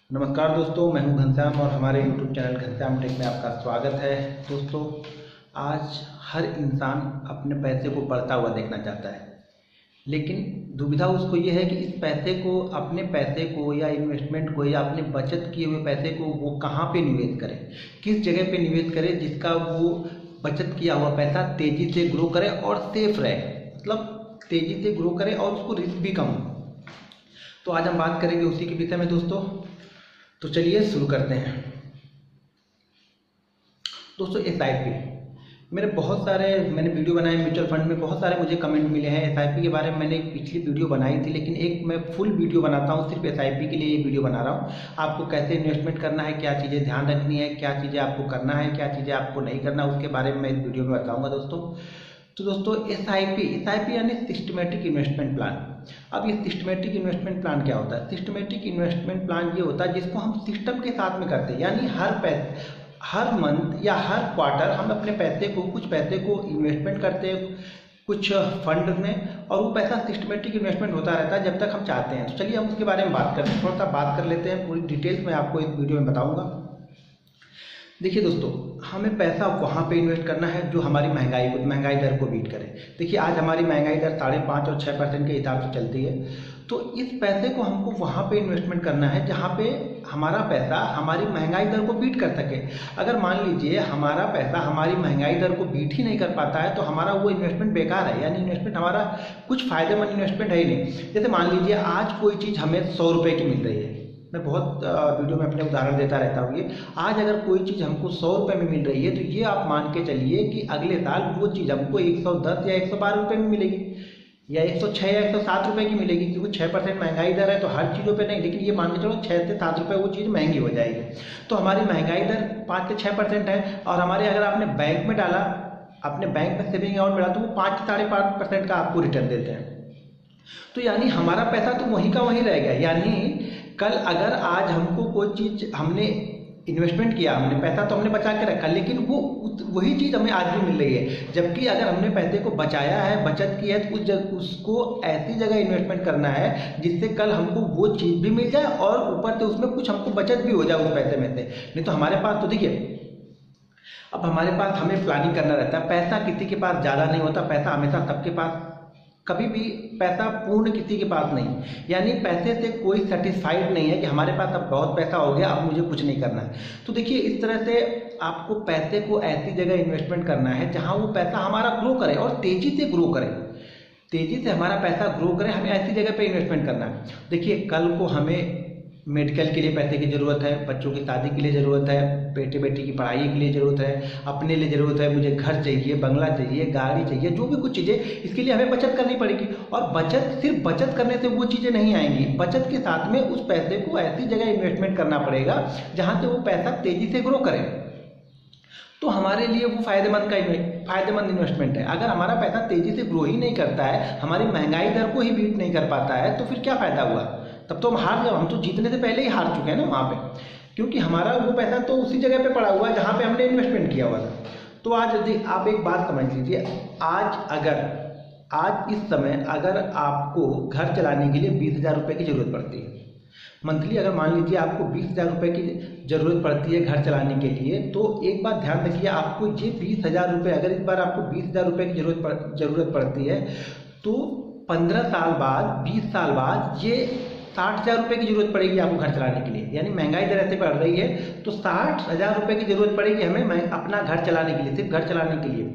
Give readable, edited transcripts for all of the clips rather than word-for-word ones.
नमस्कार दोस्तों, मैं हूं घनश्याम और हमारे YouTube चैनल घनश्याम टेक में आपका स्वागत है। दोस्तों, आज हर इंसान अपने पैसे को बढ़ता हुआ देखना चाहता है, लेकिन दुविधा उसको ये है कि इस पैसे को, अपने पैसे को या इन्वेस्टमेंट को या अपने बचत किए हुए पैसे को वो कहाँ पे निवेश करे, किस जगह पे निवेश करे जिसका वो बचत किया हुआ पैसा तेज़ी से ग्रो करे और सेफ रहे, मतलब तेज़ी से ग्रो करे और उसको रिस्क भी कम हो। तो आज हम बात करेंगे उसी के विषय में दोस्तों। तो चलिए शुरू करते हैं। दोस्तों, SIP मैंने वीडियो बनाए म्यूचुअल फंड में, बहुत सारे मुझे कमेंट मिले हैं। SIP के बारे में मैंने एक पिछली वीडियो बनाई थी, लेकिन एक मैं फुल वीडियो बनाता हूँ सिर्फ SIP के लिए। ये वीडियो बना रहा हूँ, आपको कैसे इन्वेस्टमेंट करना है, क्या चीज़ें ध्यान रखनी है, क्या चीज़ें आपको करना है, क्या चीज़ें आपको नहीं करना, उसके बारे में मैं इस वीडियो में बताऊँगा दोस्तों। तो दोस्तों, SIP यानी सिस्टमेटिक इन्वेस्टमेंट प्लान। अब ये सिस्टमेटिक इन्वेस्टमेंट प्लान क्या होता है? सिस्टमेटिक इन्वेस्टमेंट प्लान ये होता है जिसको हम सिस्टम के साथ में करते हैं, यानी हर मंथ या हर क्वार्टर हम अपने कुछ पैसे को इन्वेस्टमेंट करते हैं कुछ फंड में, और वो पैसा सिस्टमेटिक इन्वेस्टमेंट होता रहता है जब तक हम चाहते हैं। तो चलिए हम उसके बारे में बात करते हैं, थोड़ा सा बात कर लेते हैं। पूरी डिटेल्स मैं आपको इस वीडियो में बताऊँगा। देखिए दोस्तों, हमें पैसा वहाँ पे इन्वेस्ट करना है जो हमारी महंगाई दर को बीट करे। देखिए, आज हमारी महंगाई दर 5.5 और 6% के हिसाब से चलती है। तो इस पैसे को हमको वहाँ पे इन्वेस्टमेंट करना है जहाँ पे हमारा पैसा हमारी महंगाई दर को बीट कर सके। अगर मान लीजिए हमारा पैसा हमारी महंगाई दर को बीट ही नहीं कर पाता है तो हमारा वो इन्वेस्टमेंट बेकार है, यानी इन्वेस्टमेंट हमारा कुछ फ़ायदेमंद इन्वेस्टमेंट है ही नहीं। जैसे मान लीजिए आज कोई चीज़ हमें 100 रुपये की मिल रही है, मैं बहुत वीडियो में अपने उदाहरण देता रहता हूँ। ये आज अगर कोई चीज़ हमको 100 रुपये में मिल रही है तो ये आप मान के चलिए कि अगले साल वो चीज़ हमको 110 या 112 रुपये में मिलेगी, या 106 या 107 रुपये की मिलेगी, क्योंकि 6% महंगाई दर है तो हर चीज़ों पे नहीं, लेकिन ये मान के चलो 6 से 7 रुपये वो चीज़ महंगी हो जाएगी। तो हमारी महंगाई दर 5 से 6% है, और हमारे अगर आपने बैंक में डाला, अपने बैंक में सेविंग अकाउंट में डाला, तो वो 5 से 5.5% का आपको रिटर्न देते हैं। तो यानी हमारा पैसा तो वहीं का वहीं रह गया। यानी कल अगर आज हमको कोई चीज़ हमने इन्वेस्टमेंट किया, हमने पैसा तो हमने बचा के रखा, लेकिन वही चीज़ हमें आज भी मिल रही है। जबकि अगर हमने पैसे को बचाया है, बचत की है, तो उसको ऐसी जगह इन्वेस्टमेंट करना है जिससे कल हमको वो चीज़ भी मिल जाए और ऊपर से उसमें कुछ हमको बचत भी हो जाए उस पैसे में से। नहीं तो हमारे पास तो देखिए, अब हमारे पास हमें प्लानिंग करना रहता है। पैसा किसी के पास ज़्यादा नहीं होता, पैसा हमेशा सबके पास, कभी भी पैसा पूर्ण किसी के पास नहीं। यानी पैसे से कोई सेटिस्फाइड नहीं है कि हमारे पास अब बहुत पैसा हो गया, अब मुझे कुछ नहीं करना है। तो देखिए, इस तरह से आपको पैसे को ऐसी जगह इन्वेस्टमेंट करना है जहां वो पैसा हमारा ग्रो करे और तेज़ी से ग्रो करे, तेज़ी से हमारा पैसा ग्रो करे, हमें ऐसी जगह पे इन्वेस्टमेंट करना है। देखिए, कल को हमें मेडिकल के लिए पैसे की ज़रूरत है, बच्चों की शादी के लिए ज़रूरत है, बेटे बेटी की पढ़ाई के लिए ज़रूरत है, अपने लिए ज़रूरत है, मुझे घर चाहिए, बंगला चाहिए, गाड़ी चाहिए, जो भी कुछ चीज़ें, इसके लिए हमें बचत करनी पड़ेगी। और सिर्फ बचत करने से वो चीज़ें नहीं आएंगी, बचत के साथ में उस पैसे को ऐसी जगह इन्वेस्टमेंट करना पड़ेगा जहाँ से वो पैसा तेज़ी से ग्रो करे। तो हमारे लिए वो फ़ायदेमंद इन्वेस्टमेंट है। अगर हमारा पैसा तेज़ी से ग्रो ही नहीं करता है, हमारी महंगाई दर को ही बीट नहीं कर पाता है, तो फिर क्या फ़ायदा हुआ? तब तो हम तो जीतने से पहले ही हार चुके हैं ना वहाँ पे, क्योंकि हमारा वो पैसा तो उसी जगह पे पड़ा हुआ है जहाँ पे हमने इन्वेस्टमेंट किया हुआ था। तो आज यदि आप एक बात समझ लीजिए, आज इस समय अगर आपको घर चलाने के लिए 20,000 रुपये की ज़रूरत पड़ती है मंथली, अगर मान लीजिए आपको 20,000 रुपये की ज़रूरत पड़ती है घर चलाने के लिए, तो एक बात ध्यान रखिए, आपको ये 20,000 रुपये, अगर इस बार आपको 20,000 रुपये की ज़रूरत पड़ती है, तो 15 साल बाद, 20 साल बाद ये 60,000 रुपये की ज़रूरत पड़ेगी आपको घर चलाने के लिए। यानी महंगाई दर ऐसे बढ़ रही है तो 60,000 रुपये की ज़रूरत पड़ेगी हमें अपना घर चलाने के लिए, सिर्फ घर चलाने के लिए।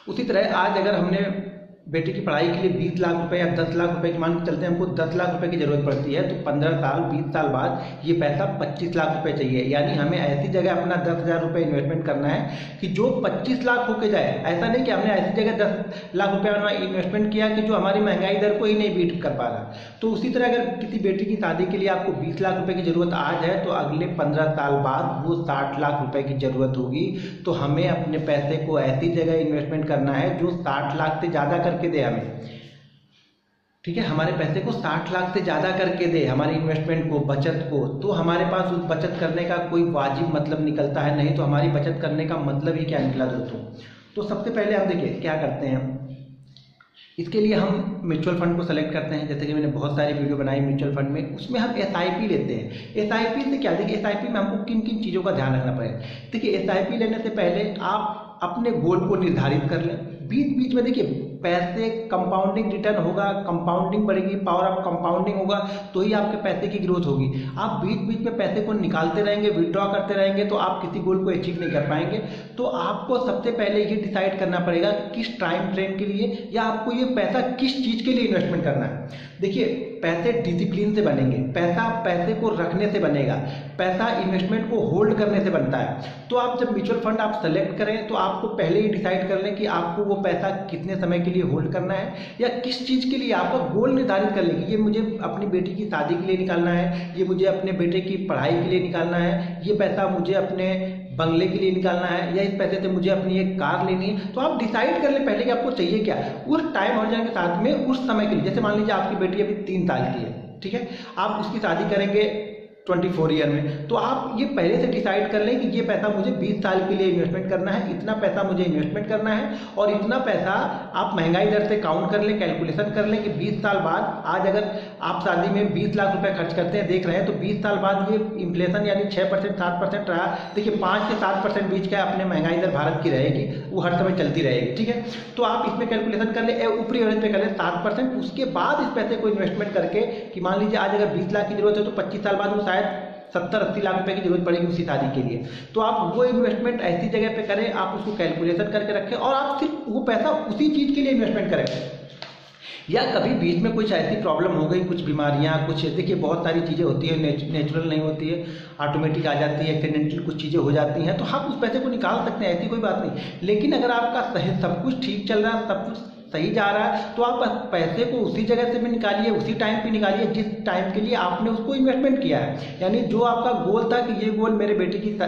उसी तरह आज अगर हमने बेटी की पढ़ाई के लिए 20 लाख रुपए या 10 लाख रुपए की मान के चलते हैं, हमको 10 लाख रुपए की ज़रूरत पड़ती है, तो 15 साल 20 साल बाद ये पैसा 25 लाख रुपए चाहिए। यानी हमें ऐसी जगह अपना 10,000 रुपये इन्वेस्टमेंट करना है कि जो 25 लाख होके जाए। ऐसा नहीं कि हमने ऐसी जगह 10 लाख रुपये इन्वेस्टमेंट किया कि जो हमारी महंगाई दर को ही नहीं बीट कर पा रहा। तो उसी तरह अगर किसी बेटी की शादी के लिए आपको 20 लाख रुपये की ज़रूरत आज है, तो अगले 15 साल बाद वो 60 लाख रुपये की ज़रूरत होगी। तो हमें अपने पैसे को ऐसी जगह इन्वेस्टमेंट करना है जो 60 लाख से ज़्यादा करके दे हमें। ठीक है, हमारे पैसे को 60 लाख से ज़्यादा करके दे, हमारे इन्वेस्टमेंट को, बचत को। तो हमारे पास उस बचत करने का कोई वाजिब मतलब निकलता है, नहीं तो हमारी बचत करने का मतलब ही क्या निकला दोस्तों। तो सबसे पहले आप देखिए क्या करते हैं, इसके लिए हम म्यूचुअल फंड को सेलेक्ट करते हैं। जैसे कि मैंने बहुत सारी वीडियो बनाई म्यूचुअल फंड में, उसमें हम SIP लेते हैं। SIP से क्या, देखिए SIP में हमको किन किन चीज़ों का ध्यान रखना पड़ेगा। देखिए SIP लेने से पहले आप अपने गोल को निर्धारित कर लें। बीच बीच में देखिए पैसे कंपाउंडिंग रिटर्न होगा, कंपाउंडिंग बढ़ेगी, पावर ऑफ कंपाउंडिंग होगा, तो ही आपके पैसे की ग्रोथ होगी। आप बीच बीच में पैसे को निकालते रहेंगे, विड्रॉ करते रहेंगे, तो आप किसी गोल को अचीव नहीं कर पाएंगे। तो आपको सबसे पहले ये डिसाइड करना पड़ेगा किस टाइम फ्रेम के लिए या आपको ये पैसा किस चीज़ के लिए इन्वेस्टमेंट करना है। देखिए पैसे डिसिप्लिन से बनेंगे, पैसा पैसे को रखने से बनेगा, पैसा इन्वेस्टमेंट को होल्ड करने से बनता है। तो आप जब म्यूचुअल फंड आप सेलेक्ट करें तो आपको पहले ही डिसाइड कर लें कि आपको वो पैसा कितने समय के लिए होल्ड करना है या किस चीज़ के लिए। आपका गोल निर्धारित कर लें कि ये मुझे अपनी बेटी की शादी के लिए निकालना है, ये मुझे अपने बेटे की पढ़ाई के लिए निकालना है, ये पैसा मुझे अपने बंगले के लिए निकालना है, या इस पैसे से मुझे अपनी एक कार लेनी है। तो आप डिसाइड कर लें पहले कि आपको चाहिए क्या उस टाइम हॉरिजॉन के साथ में, उस समय के लिए। जैसे मान लीजिए आपकी बेटी अभी 3 साल की है, ठीक है, आप उसकी शादी करेंगे 24 ईयर में, तो आप ये पहले से डिसाइड कर लें कि ये पैसा मुझे 20 साल के लिए इन्वेस्टमेंट करना है, इतना पैसा मुझे इन्वेस्टमेंट करना है, और इतना पैसा आप महंगाई दर से काउंट कर लें, कैलकुलेशन कर लें कि 20 साल बाद, आज अगर आप शादी में 20 लाख रुपए खर्च करते हैं, देख रहे हैं, तो 20 साल बाद ये इन्फ्लेशन यानी 6% 7% रहा। देखिए 5 से 7% बीच का अपने महंगाई दर भारत की रहेगी, वो हर समय चलती रहेगी, ठीक है। तो आप इसमें कैलकुलेशन कर लें, ऊपरी एवरेज पे कर लें 7%। उसके बाद इस पैसे को इन्वेस्टमेंट करके कि मान लीजिए आज अगर 20 लाख की जरूरत है तो 25 साल बाद वो शायद 70-80 लाख रुपए की जरूरत पड़ेगी उसी शादी के लिए। तो आप वो इन्वेस्टमेंट ऐसी जगह पे करें, आप उसको कैलकुलेशन करके रखें और आप सिर्फ वो पैसा उसी चीज़ के लिए इन्वेस्टमेंट करें। या कभी बीच में कुछ ऐसी प्रॉब्लम हो गई, कुछ बीमारियां, कुछ देखिए बहुत सारी चीज़ें होती है, नेचुरल नहीं होती है, ऑटोमेटिक आ जाती है, एक्सीडेंटल कुछ चीज़ें हो जाती हैं, तो आप उस पैसे को निकाल सकते हैं, ऐसी कोई बात नहीं। लेकिन अगर आपका सही सब कुछ ठीक चल रहा है, सब कुछ सही जा रहा है, तो आप पैसे को उसी जगह से भी निकालिए, उसी टाइम पे निकालिए जिस टाइम के लिए आपने उसको इन्वेस्टमेंट किया है। यानी जो आपका गोल था कि ये गोल मेरे बेटे की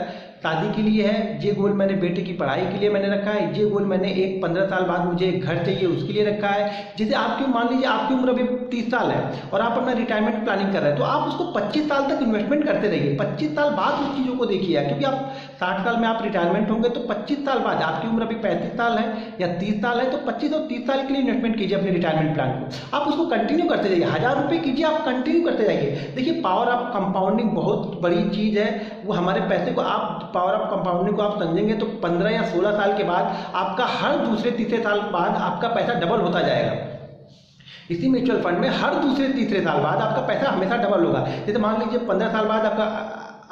शादी के लिए है, ये गोल मैंने बेटे की पढ़ाई के लिए मैंने रखा है, ये गोल मैंने 15 साल बाद मुझे एक घर चाहिए उसके लिए रखा है। जैसे आपकी मान लीजिए आपकी उम्र अभी 30 साल है और आप अपना रिटायरमेंट प्लानिंग कर रहे हैं, तो आप उसको 25 साल तक इन्वेस्टमेंट करते रहिए। 25 साल बाद उस चीज़ों को देखिए, क्योंकि आप 60 साल में आप रिटायरमेंट होंगे, तो 25 साल बाद आपकी उम्र अभी 35 साल है या 30 साल है, तो 25 और 30 साल के लिए इन्वेस्टमेंट कीजिए अपने रिटायरमेंट प्लान को। आप उसको कंटिन्यू करते जाइए, 1000 रुपये कीजिए, आप कंटिन्यू करते जाइए। देखिए पावर ऑफ कंपाउंडिंग बहुत बड़ी चीज़ है, वो हमारे पैसे को आप पावर ऑफ कंपाउंडिंग को आप समझेंगे तो 15 या 16 साल के बाद आपका हर दूसरे तीसरे साल बाद आपका पैसा डबल होता जाएगा। इसी म्यूचुअल फंड में हर दूसरे तीसरे साल बाद आपका पैसा हमेशा डबल होगा। जैसे मान लीजिए 15 साल बाद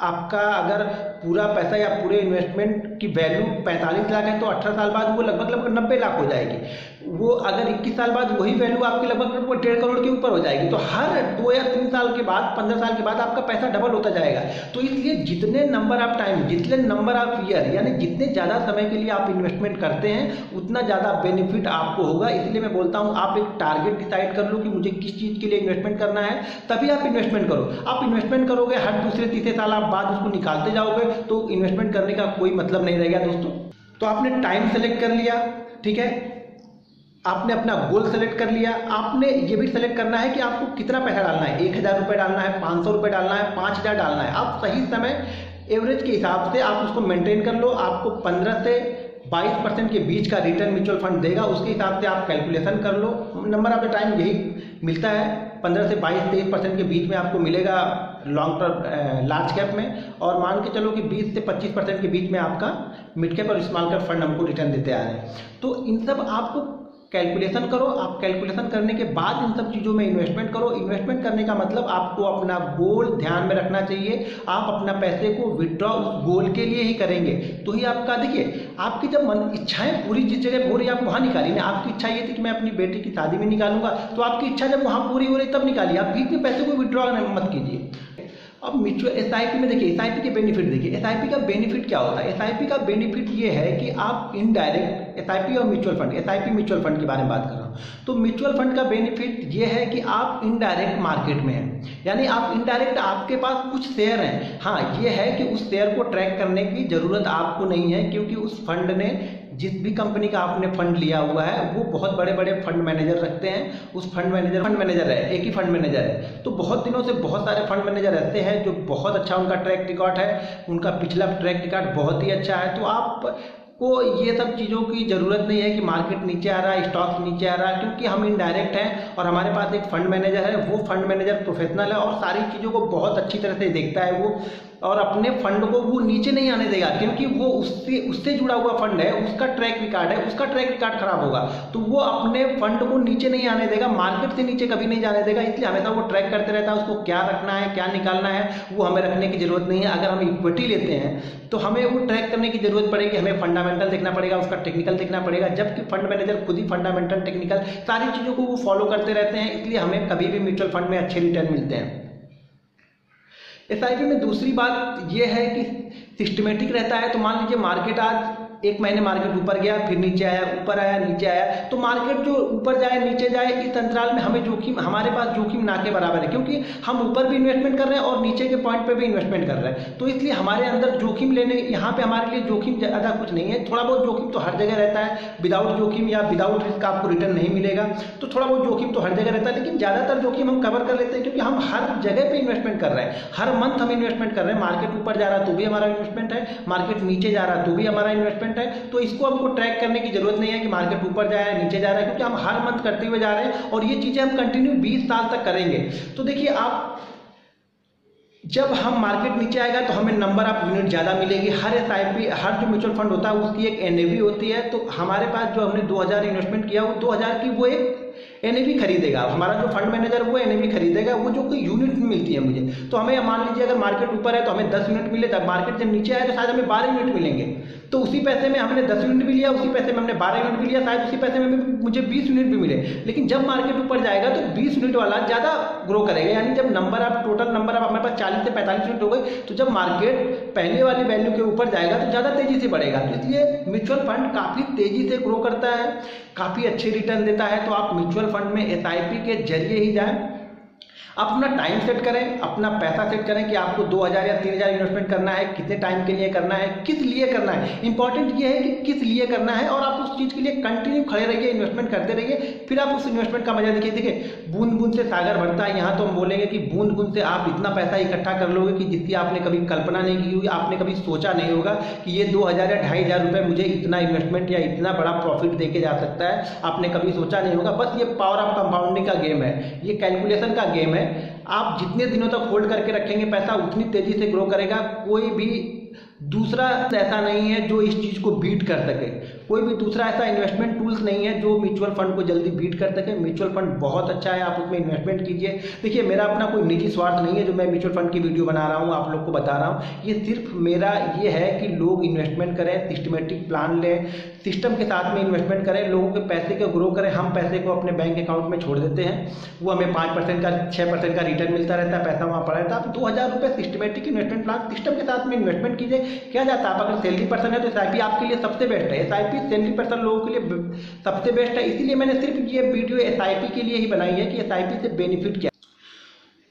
आपका अगर पूरा पैसा या पूरे इन्वेस्टमेंट की वैल्यू 45 लाख है, तो 18 साल बाद वो लगभग 90 लाख हो जाएगी। वो अगर 21 साल बाद वही वैल्यू आपकी लगभग 1.5 करोड़ के ऊपर हो जाएगी। तो हर 2 या 3 साल के बाद, 15 साल के बाद आपका पैसा डबल होता जाएगा। तो इसलिए जितने नंबर ऑफ टाइम, जितने नंबर ऑफ ईयर, यानी जितने ज़्यादा समय के लिए आप इन्वेस्टमेंट करते हैं उतना ज़्यादा बेनिफिट आपको होगा। इसलिए मैं बोलता हूँ आप एक टारगेट डिसाइड कर लो कि मुझे किस चीज़ के लिए इन्वेस्टमेंट करना है, तभी आप इन्वेस्टमेंट करो। आप इन्वेस्टमेंट करोगे हर दूसरे तीसरे साल आप बाद उसको निकालते जाओगे, तो इन्वेस्टमेंट करने का कोई मतलब नहीं रहेगा दोस्तों। तो आपने टाइम सेलेक्ट कर लिया, ठीक है, आपने अपना गोल सेलेक्ट कर लिया, आपने ये भी सेलेक्ट करना है कि आपको कितना पैसा डालना है, 1000 रुपये डालना है, 500 रुपये डालना है, 5000 डालना है। आप सही समय एवरेज के हिसाब से आप उसको मेंटेन कर लो। आपको 15 से 22% के बीच का रिटर्न म्यूचुअल फंड देगा, उसके हिसाब से आप कैलकुलेशन कर लो। नंबर ऑफ द टाइम यही मिलता है, 15 से 22-23% के बीच में आपको मिलेगा लॉन्ग टर्म लार्ज कैप में, और मान के चलो कि 20 से 25% के बीच में आपका मिड कैप और स्मॉल कैप फंड हमको रिटर्न देते आ रहे हैं। तो इन सब आपको कैलकुलेशन करो। आप कैलकुलेशन करने के बाद इन सब चीज़ों में इन्वेस्टमेंट करो। इन्वेस्टमेंट करने का मतलब आपको अपना गोल ध्यान में रखना चाहिए। आप अपना पैसे को विड्रॉ उस गोल के लिए ही करेंगे, तो ही आपका, देखिए आपकी जब मन इच्छाएं पूरी जिस जगह हो रही है आप वहाँ निकालिए ना। आपकी इच्छा ये थी कि मैं अपनी बेटी की शादी में निकालूंगा, तो आपकी इच्छा जब वहाँ पूरी हो रही तब निकालिए, आप बीच में पैसे को विड्रॉ मत कीजिए। अब म्यूचुअल SIP में देखिए, SIP के बेनिफिट देखिए। SIP का बेनिफिट क्या होता है? SIP का बेनिफिट ये है कि आप इनडायरेक्ट, SIP और mutual fund, SIP mutual fund के बारे में बात कर रहा हूँ, तो म्यूचुअल फंड का बेनिफिट ये है कि आप इनडायरेक्ट मार्केट में हैं, यानी आप इनडायरेक्ट, आपके पास कुछ शेयर हैं। हाँ ये है कि उस शेयर को ट्रैक करने की जरूरत आपको नहीं है, क्योंकि उस फंड ने, जिस भी कंपनी का आपने फंड लिया हुआ है, वो बहुत बड़े बड़े फंड मैनेजर रखते हैं। उस फंड मैनेजर है, एक ही फंड मैनेजर है, तो बहुत दिनों से बहुत सारे फंड मैनेजर रहते हैं जो बहुत अच्छा उनका ट्रैक रिकॉर्ड है, उनका पिछला ट्रैक रिकॉर्ड बहुत ही अच्छा है। तो आप को ये सब चीज़ों की ज़रूरत नहीं है कि मार्केट नीचे आ रहा है, स्टॉक नीचे आ रहा है, क्योंकि हम इनडायरेक्ट हैं और हमारे पास एक फंड मैनेजर है। वो फंड मैनेजर प्रोफेशनल है और सारी चीज़ों को बहुत अच्छी तरह से देखता है वो, और अपने फंड को वो नीचे नहीं आने देगा, क्योंकि वो उससे जुड़ा हुआ फंड है, उसका ट्रैक रिकॉर्ड है, उसका ट्रैक रिकॉर्ड खराब होगा तो वो अपने फंड को नीचे नहीं आने देगा, मार्केट से नीचे कभी नहीं जाने देगा। इसलिए हमेशा वो ट्रैक करते रहता है, उसको क्या रखना है क्या निकालना है वो हमें रखने की जरूरत नहीं है। अगर हम इक्विटी लेते हैं तो हमें वो ट्रैक करने की जरूरत पड़ेगी, हमें फंडामेंटल देखना पड़ेगा, उसका टेक्निकल देखना पड़ेगा, जबकि फंड मैनेजर खुद ही फंडामेंटल टेक्निकल सारी चीज़ों को वो फॉलो करते रहते हैं। इसलिए हमें कभी भी म्यूचुअल फंड में अच्छे रिटर्न मिलते हैं। एसआईपी में दूसरी बात यह है कि सिस्टमेटिक रहता है। तो मान लीजिए मार्केट आज एक महीने मार्केट ऊपर गया, फिर नीचे आया, ऊपर आया, नीचे आया, तो मार्केट जो ऊपर जाए नीचे जाए इस अंतराल में हमें जोखिम, हमारे पास जोखिम ना के बराबर है, क्योंकि हम ऊपर भी इन्वेस्टमेंट कर रहे हैं और नीचे के पॉइंट पे भी इन्वेस्टमेंट कर रहे हैं। तो इसलिए हमारे अंदर जोखिम लेने, यहाँ पे हमारे लिए जोखिम ज़्यादा कुछ नहीं है। थोड़ा बहुत जोखिम तो हर जगह रहता है, विदाउट जोखिम या विदाउट रिस्क आपको रिटर्न नहीं मिलेगा, तो थोड़ा बहुत जोखिम तो हर जगह रहता है, लेकिन ज़्यादातर जोखिम हम कवर कर लेते हैं, क्योंकि हम हर जगह पे इन्वेस्टमेंट कर रहे हैं, हर मंथ हम इन्वेस्टमेंट कर रहे हैं। मार्केट ऊपर जा रहा है तो भी हमारा इन्वेस्टमेंट है, मार्केट नीचे जा रहा है तो भी हमारा इन्वेस्टमेंट है। तो इसको हमको ट्रैक करने की जरूरत नहीं है कि मार्केट ऊपर जा रहा है नीचे जा रहा है, क्योंकि हम हर मंथ करते हुए जा रहे हैं और ये चीजें हम कंटिन्यू 20 साल तक करेंगे। तो देखिए आप, जब हम मार्केट नीचे आएगा तो हमें नंबर ऑफ यूनिट ज़्यादा मिलेगी। हर एसआईपी, हर जो म्यूचुअल फंड होता है उसकी एक एनएवी होती है। तो हमारे पास जो हमने 2000 इन्वेस्टमेंट किया वो 2000 की वो एक एनएवी खरीदेगा, हमारा जो फंड मैनेजर वो एनएवी खरीदेगा, वो जो कोई यूनिट मिलती है मुझे। तो हमें मान लीजिए अगर मार्केट ऊपर है तो हमें 10 यूनिट मिले, तब मार्केट जब नीचे आए तो शायद हमें 12 यूनिट मिलेंगे। तो उसी पैसे में हमने 10 यूनिट भी लिया, उसी पैसे में हमने 12 यूनिट भी लिया, शायद उसी पैसे में मुझे 20 यूनिट भी मिले। लेकिन जब मार्केट ऊपर जाएगा तो 20 यूनिट वाला ज़्यादा ग्रो करेगा, यानी जब number of total number of हमारे पास 40 से 45 यूनिट हो गए, तो जब मार्केट पहले वाली वैल्यू के ऊपर जाएगा तो ज़्यादा तेजी से बढ़ेगा। तो इसलिए म्यूचुअल फंड काफ़ी तेजी से ग्रो करता है, काफ़ी अच्छे रिटर्न देता है। तो आप म्यूचुअल फंड में एसआईपी के जरिए ही जाएं। आप अपना टाइम सेट करें, अपना पैसा सेट करें कि आपको 2000 या 3000 इन्वेस्टमेंट करना है, कितने टाइम के लिए करना है, किस लिए करना है। इंपॉर्टेंट ये है कि किस लिए करना है, और आप उस चीज़ के लिए कंटिन्यू खड़े रहिए, इन्वेस्टमेंट करते रहिए, फिर आप उस इन्वेस्टमेंट का मजा देखिए। देखिए बूंद बूंद से सागर भरता है, यहाँ तो हम बोलेंगे कि बूंद बूंद से आप इतना पैसा इकट्ठा कर लोगे कि जिसकी आपने कभी कल्पना नहीं की होगी, आपने कभी सोचा नहीं होगा कि ये 2000 या 2500 रुपये मुझे इतना इन्वेस्टमेंट या इतना बड़ा प्रॉफिट देके जा सकता है। आपने कभी सोचा नहीं होगा। बस ये पावर ऑफ कंपाउंडिंग का गेम है, ये कैलकुलेशन का गेम है। आप जितने दिनों तक होल्ड करके रखेंगे पैसा उतनी तेजी से ग्रो करेगा। कोई भी दूसरा ऐसा नहीं है जो इस चीज़ को बीट कर सके, कोई भी दूसरा ऐसा इन्वेस्टमेंट टूल्स नहीं है जो म्यूचुअल फंड को जल्दी बीट कर सके। म्यूचुअल फंड बहुत अच्छा है, आप उसमें इन्वेस्टमेंट कीजिए। देखिए मेरा अपना कोई निजी स्वार्थ नहीं है जो मैं म्यूचुअल फंड की वीडियो बना रहा हूँ, आप लोग को बता रहा हूँ। ये सिर्फ मेरा ये है कि लोग इन्वेस्टमेंट करें, सिस्टमेटिक प्लान लें, सिस्टम के साथ में इन्वेस्टमेंट करें, लोगों के पैसे को ग्रो करें। हम पैसे को अपने बैंक अकाउंट में छोड़ देते हैं, वो हमें 5% का 6% का रिटर्न मिलता रहता है, पैसा वहाँ पड़ा रहता है। आप 2000 रुपये सिस्टमेटिक इन्वेस्टमेंट प्लान सिस्टम के साथ में इन्वेस्टमेंट कीजिए। क्या जाता है, आप अगर सैलरी पर्सन है तो एसआईपी आपके लिए सबसे बेस्ट है। एसआईपी सैलरी पर्सन लोगों के लिए सबसे बेस्ट है। इसीलिए मैंने सिर्फ ये वीडियो एसआईपी के लिए ही बनाई है कि एसआईपी से बेनिफिट क्या।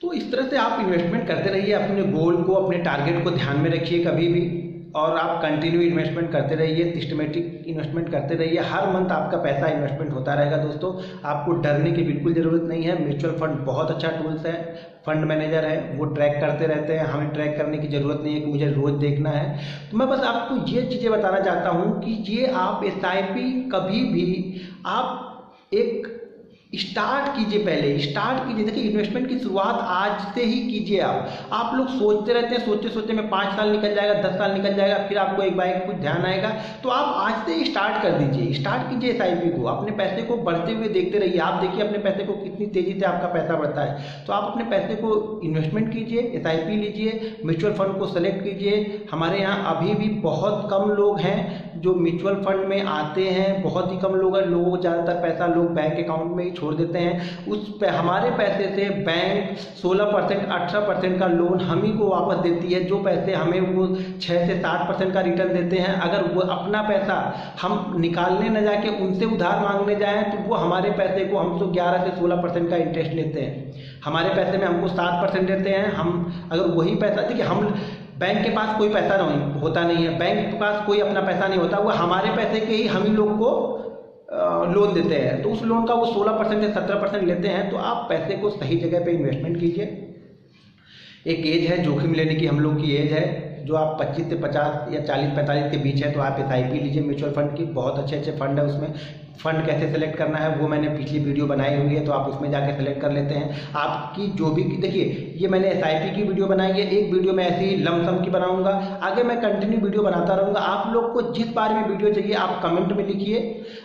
तो इस तरह से आप इन्वेस्टमेंट करते रहिए, अपने गोल को, अपने टारगेट को ध्यान में रखिए कभी भी, और आप कंटिन्यू इन्वेस्टमेंट करते रहिए, सिस्टमेटिक इन्वेस्टमेंट करते रहिए। हर मंथ आपका पैसा इन्वेस्टमेंट होता रहेगा। दोस्तों आपको डरने की बिल्कुल ज़रूरत नहीं है। म्यूचुअल फंड बहुत अच्छा टूल्स है, फंड मैनेजर है, वो ट्रैक करते रहते हैं। हमें ट्रैक करने की ज़रूरत नहीं है कि मुझे रोज़ देखना है। तो मैं बस आपको ये चीज़ें बताना चाहता हूँ कि ये आप एसआईपी कभी भी आप एक स्टार्ट कीजिए, पहले स्टार्ट कीजिए। देखिए इन्वेस्टमेंट की शुरुआत आज से ही कीजिए। आप लोग सोचते रहते हैं, सोचते सोचते में 5 साल निकल जाएगा, 10 साल निकल जाएगा, फिर आपको एक बार कुछ ध्यान आएगा। तो आप आज से ही स्टार्ट कर दीजिए, स्टार्ट कीजिए एसआईपी को। अपने पैसे को बढ़ते हुए देखते रहिए। आप देखिए अपने पैसे को कितनी तेजी से आपका पैसा बढ़ता है। तो आप अपने पैसे को इन्वेस्टमेंट कीजिए, एसआईपी लीजिए, म्यूचुअल फंड को सेलेक्ट कीजिए। हमारे यहाँ अभी भी बहुत कम लोग हैं जो म्यूचुअल फंड में आते हैं, बहुत ही कम लोग हैं। लोगों को ज़्यादातर पैसा लोग बैंक अकाउंट में ही छोड़ देते हैं। उस पे हमारे पैसे से बैंक 16% 18% का लोन हम ही को वापस देती है, जो पैसे हमें वो 6 से 7% का रिटर्न देते हैं। अगर वो अपना पैसा हम निकालने न जाके उनसे उधार मांगने जाएं तो वो हमारे पैसे को हमसे 11 से 16% का इंटरेस्ट लेते हैं। हमारे पैसे में हमको 7% देते हैं। हम अगर वही पैसा, देखिए हम बैंक के पास कोई पैसा नहीं होता नहीं है, बैंक के पास कोई अपना पैसा नहीं होता, वो हमारे पैसे के ही हम ही लोग को लोन देते हैं। तो उस लोन का वो 16% से 17% लेते हैं। तो आप पैसे को सही जगह पे इन्वेस्टमेंट कीजिए। एक एज है जोखिम लेने की, हम लोग की एज है, जो आप 25 से 50 या 40-45 के बीच है तो आप SIP लीजिए म्यूचुअल फंड की। बहुत अच्छे अच्छे फंड है उसमें। फ़ंड कैसे सेलेक्ट करना है वो मैंने पिछली वीडियो बनाई हुई है, तो आप उसमें जाके सेलेक्ट कर लेते हैं। आपकी जो भी देखिए, ये मैंने SIP की वीडियो बनाई है, एक वीडियो मैं ऐसे ही लमसम की बनाऊंगा, आगे मैं कंटिन्यू वीडियो बनाता रहूँगा। आप लोग को जिस बारे में वीडियो चाहिए आप कमेंट में लिखिए।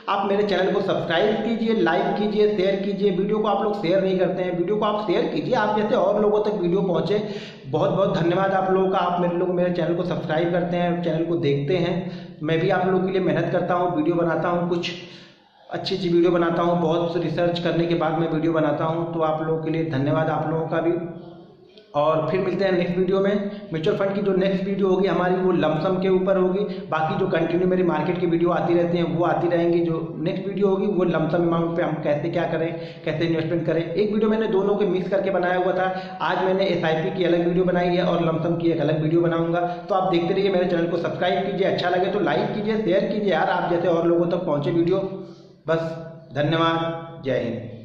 आप मेरे चैनल को सब्सक्राइब कीजिए, लाइक कीजिए, शेयर कीजिए। वीडियो को आप लोग शेयर नहीं करते हैं, वीडियो को आप शेयर कीजिए, आप जैसे और लोगों तक वीडियो पहुँचे। बहुत बहुत धन्यवाद आप लोगों का। आप मेरे चैनल को सब्सक्राइब करते हैं, चैनल को देखते हैं। मैं भी आप लोगों के लिए मेहनत करता हूँ, वीडियो बनाता हूँ, कुछ अच्छी अच्छी वीडियो बनाता हूँ, बहुत रिसर्च करने के बाद मैं वीडियो बनाता हूँ। तो आप लोगों के लिए धन्यवाद, आप लोगों का भी। और फिर मिलते हैं नेक्स्ट वीडियो में। म्यूचुअल फंड की जो नेक्स्ट वीडियो होगी हमारी वो लमसम के ऊपर होगी। बाकी जो कंटिन्यू मेरी मार्केट की वीडियो आती रहती हैं वो आती रहेंगी। जो नेक्स्ट वीडियो होगी वो लमसम अमाउंट पे हम कैसे क्या करें, कैसे इन्वेस्टमेंट करें। एक वीडियो मैंने दोनों के मिक्स करके बनाया हुआ था। आज मैंने SIP की अलग वीडियो बनाई है और लमसम की एक अलग वीडियो बनाऊंगा। तो आप देखते रहिए, मेरे चैनल को सब्सक्राइब कीजिए, अच्छा लगे तो लाइक कीजिए, शेयर कीजिए यार, आप जैसे और लोगों तक पहुँचे वीडियो। बस धन्यवाद, जय हिंद।